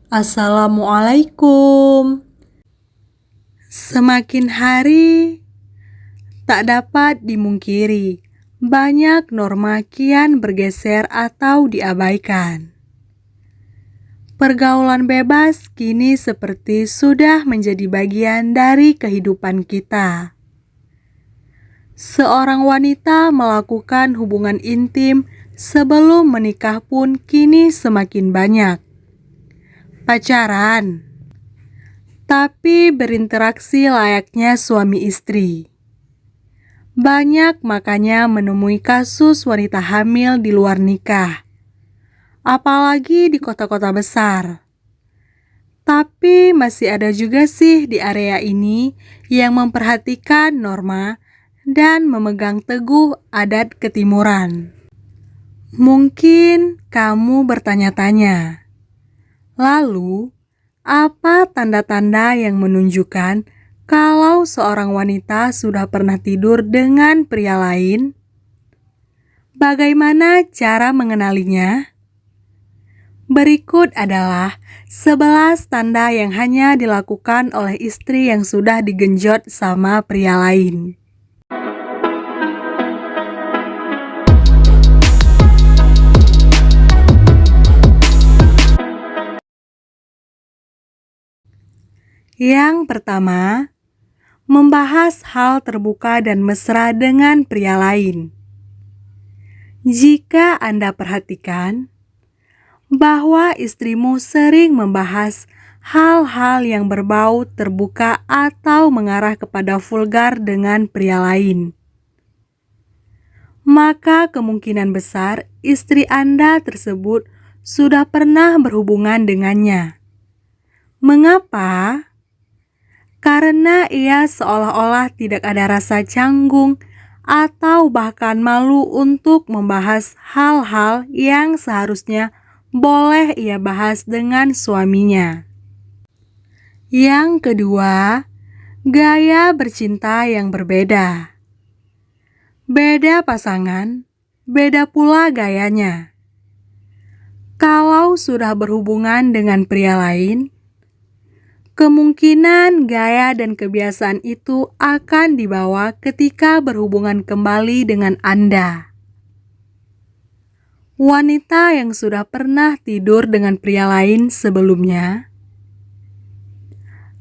Assalamualaikum. Semakin hari tak dapat dimungkiri, banyak norma kian bergeser atau diabaikan. Pergaulan bebas kini seperti sudah menjadi bagian dari kehidupan kita. Seorang wanita melakukan hubungan intim sebelum menikah pun kini semakin banyak. Pacaran, tapi berinteraksi layaknya suami istri. Banyak makanya menemui kasus wanita hamil di luar nikah, apalagi di kota-kota besar. Tapi masih ada juga sih di area ini yang memperhatikan norma dan memegang teguh adat ketimuran. Mungkin kamu bertanya-tanya, lalu apa tanda-tanda yang menunjukkan kalau seorang wanita sudah pernah tidur dengan pria lain? Bagaimana cara mengenalinya? Berikut adalah 11 tanda yang hanya dilakukan oleh istri yang sudah digenjot sama pria lain. Yang pertama, membahas hal terbuka dan mesra dengan pria lain. Jika Anda perhatikan bahwa istrimu sering membahas hal-hal yang berbau terbuka atau mengarah kepada vulgar dengan pria lain, maka kemungkinan besar istri Anda tersebut sudah pernah berhubungan dengannya. Mengapa? Karena ia seolah-olah tidak ada rasa canggung atau bahkan malu untuk membahas hal-hal yang seharusnya boleh ia bahas dengan suaminya. Yang kedua, gaya bercinta yang berbeda. Beda pasangan, beda pula gayanya. Kalau sudah berhubungan dengan pria lain, kemungkinan gaya dan kebiasaan itu akan dibawa ketika berhubungan kembali dengan Anda. Wanita yang sudah pernah tidur dengan pria lain sebelumnya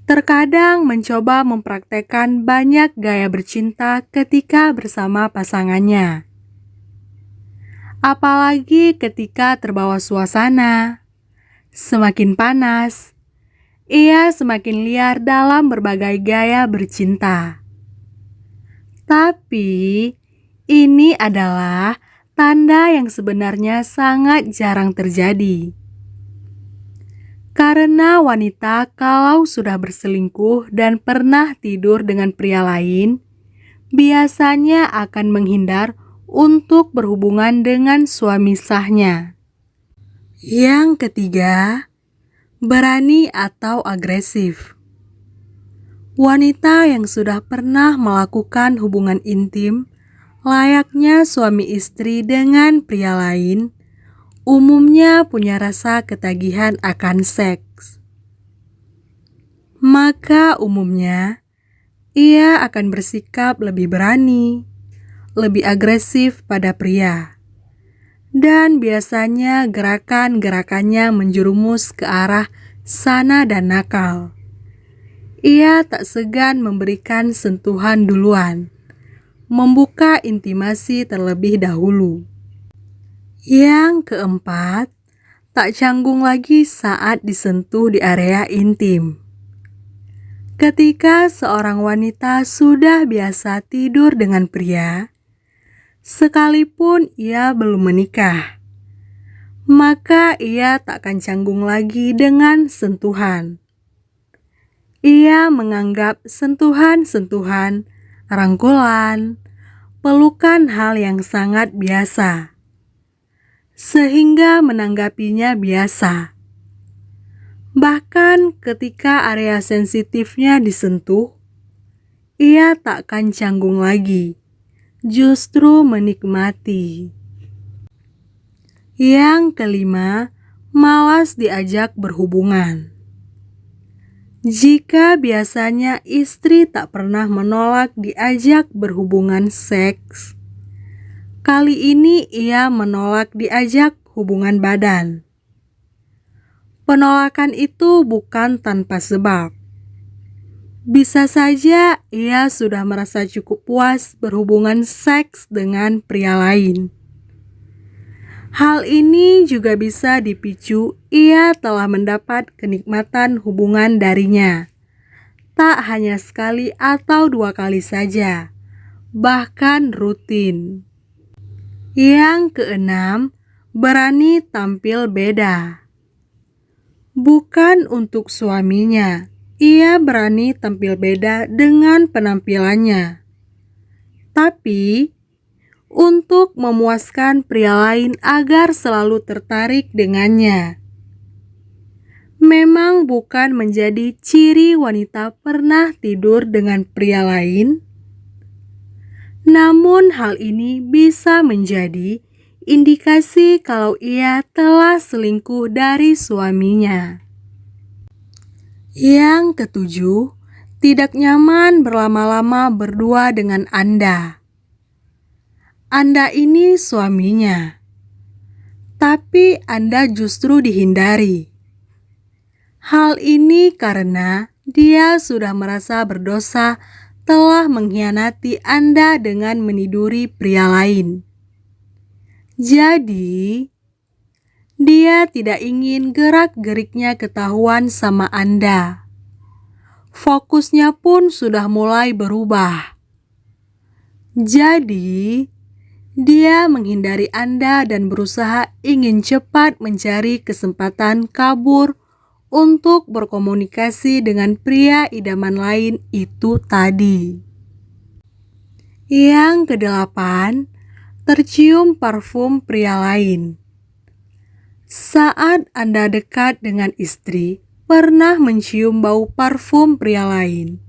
terkadang mencoba mempraktekkan banyak gaya bercinta ketika bersama pasangannya. Apalagi ketika terbawa suasana, semakin panas, ia semakin liar dalam berbagai gaya bercinta. Tapi, ini adalah tanda yang sebenarnya sangat jarang terjadi. Karena wanita kalau sudah berselingkuh dan pernah tidur dengan pria lain, biasanya akan menghindar untuk berhubungan dengan suami sahnya. Yang ketiga, berani atau agresif. Wanita yang sudah pernah melakukan hubungan intim, layaknya suami istri dengan pria lain, umumnya punya rasa ketagihan akan seks. Maka umumnya, ia akan bersikap lebih berani, lebih agresif pada pria. Dan biasanya gerakan-gerakannya menjerumus ke arah sana dan nakal. Ia tak segan memberikan sentuhan duluan, membuka intimasi terlebih dahulu. Yang keempat, tak canggung lagi saat disentuh di area intim. Ketika seorang wanita sudah biasa tidur dengan pria, sekalipun ia belum menikah, maka ia tak akan canggung lagi dengan sentuhan. Ia menganggap sentuhan-sentuhan, rangkulan, pelukan hal yang sangat biasa, sehingga menanggapinya biasa. Bahkan ketika area sensitifnya disentuh, ia tak akan canggung lagi, justru menikmati. Yang kelima, malas diajak berhubungan. Jika biasanya istri tak pernah menolak diajak berhubungan seks, kali ini ia menolak diajak hubungan badan. Penolakan itu bukan tanpa sebab. Bisa saja ia sudah merasa cukup puas berhubungan seks dengan pria lain. Hal ini juga bisa dipicu ia telah mendapat kenikmatan hubungan darinya. Tak hanya sekali atau 2 kali saja, bahkan rutin. Yang keenam, berani tampil beda. Bukan untuk suaminya, ia berani tampil beda dengan penampilannya. Tapi, untuk memuaskan pria lain agar selalu tertarik dengannya. Memang bukan menjadi ciri wanita pernah tidur dengan pria lain, namun hal ini bisa menjadi indikasi kalau ia telah selingkuh dari suaminya. Yang ketujuh, tidak nyaman berlama-lama berdua dengan Anda. Anda ini suaminya, tapi Anda justru dihindari. Hal ini karena dia sudah merasa berdosa telah mengkhianati Anda dengan meniduri pria lain. Jadi, dia tidak ingin gerak-geriknya ketahuan sama Anda. Fokusnya pun sudah mulai berubah. Jadi, dia menghindari Anda dan berusaha ingin cepat mencari kesempatan kabur untuk berkomunikasi dengan pria idaman lain itu tadi. Yang kedelapan, tercium parfum pria lain. Saat Anda dekat dengan istri, pernah mencium bau parfum pria lain.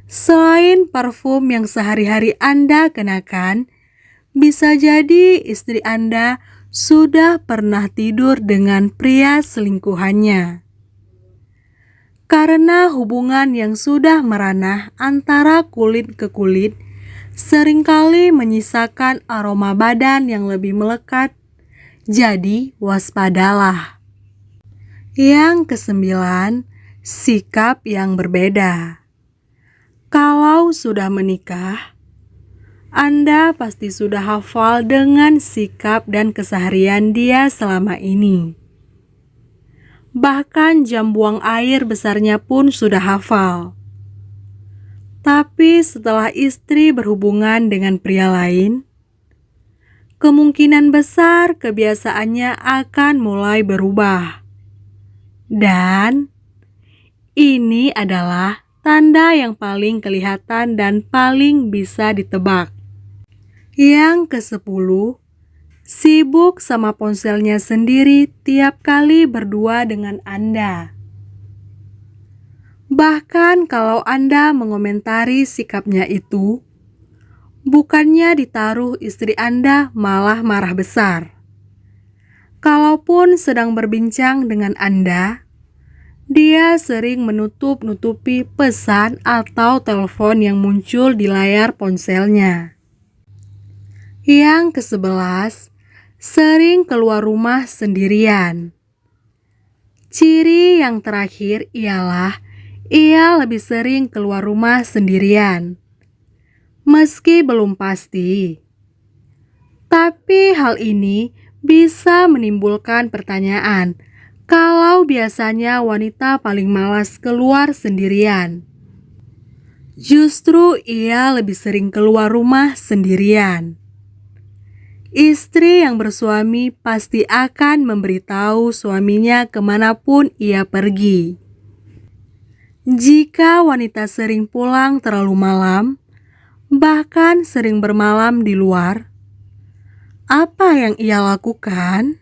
Selain parfum yang sehari-hari Anda kenakan, bisa jadi istri Anda sudah pernah tidur dengan pria selingkuhannya. Karena hubungan yang sudah meranah antara kulit ke kulit seringkali menyisakan aroma badan yang lebih melekat, jadi waspadalah. Yang kesembilan, sikap yang berbeda. Kalau sudah menikah, Anda pasti sudah hafal dengan sikap dan keseharian dia selama ini. Bahkan jam buang air besarnya pun sudah hafal. Tapi setelah istri berhubungan dengan pria lain, kemungkinan besar kebiasaannya akan mulai berubah. Dan ini adalah tanda yang paling kelihatan dan paling bisa ditebak. Yang ke-10, sibuk sama ponselnya sendiri tiap kali berdua dengan Anda. Bahkan kalau Anda mengomentari sikapnya itu, bukannya ditaruh istri Anda malah marah besar. Kalaupun sedang berbincang dengan Anda, dia sering menutup-nutupi pesan atau telepon yang muncul di layar ponselnya. Yang ke-11, sering keluar rumah sendirian. Ciri yang terakhir ialah ia lebih sering keluar rumah sendirian. Meski belum pasti. Tapi hal ini bisa menimbulkan pertanyaan, kalau biasanya wanita paling malas keluar sendirian. Justru ia lebih sering keluar rumah sendirian. Istri yang bersuami pasti akan memberitahu suaminya kemanapun ia pergi. Jika wanita sering pulang terlalu malam, bahkan sering bermalam di luar, apa yang ia lakukan?